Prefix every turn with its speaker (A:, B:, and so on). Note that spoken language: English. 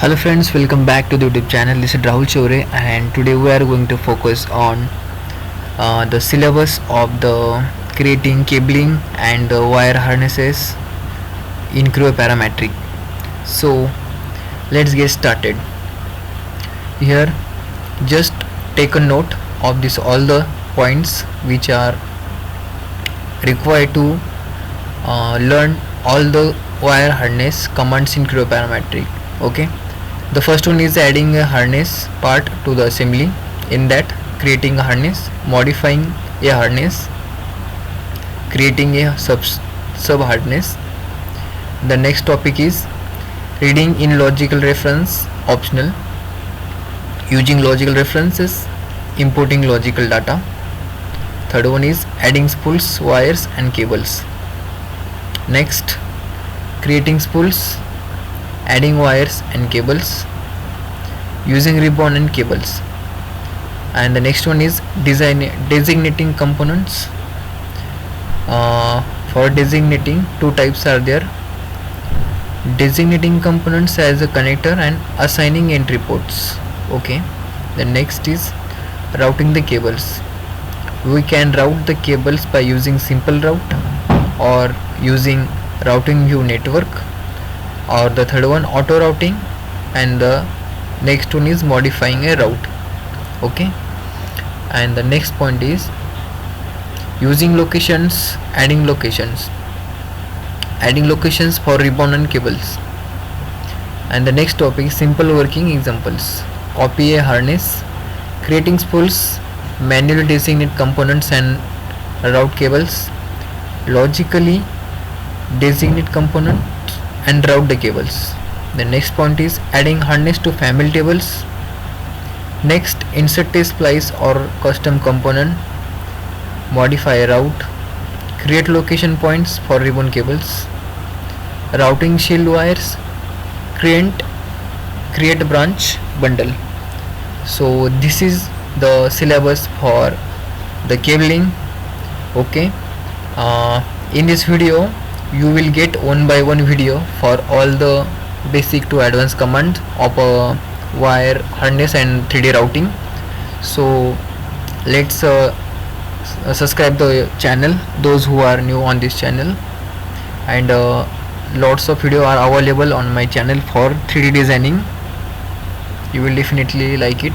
A: Hello friends, welcome back to the YouTube channel. This is Rahul Chore and today we are going to focus on the syllabus of the creating cabling and the wire harnesses in Creo Parametric. So let's get started. Here just take a note of this all the points which are required to learn all the wire harness commands in Creo Parametric. Okay. The first one is adding a harness part to the assembly. In that, creating a harness, modifying a harness, creating a sub harness. The next topic is reading in logical reference, optional, using logical references, importing logical data. Third one is adding spools, wires and cables. Next, creating spools, adding wires and cables, using ribbon and cables. And the next one is designating components. For designating, two types are there: designating components as a connector and assigning entry ports. Okay. The next is routing the cables. We can route the cables by using simple route or using routing view network, or the third one auto routing, and the next one is modifying a route. Okay. And the next point is using locations, adding locations for ribbon and cables. And the next topic is simple working examples: copy a harness, creating spools, manually designate components and route cables, logically designate component and route the cables. The next point is adding harness to family tables. Next, insert a splice or custom component, modify a route, create location points for ribbon cables, routing shield wires, create branch bundle. So this is the syllabus for the cabling. Okay. In this video you will get one by one video for all the basic to advanced command of a wire harness and 3D routing. So let's subscribe the channel, those who are new on this channel, and lots of video are available on my channel for 3D designing. You will definitely like it.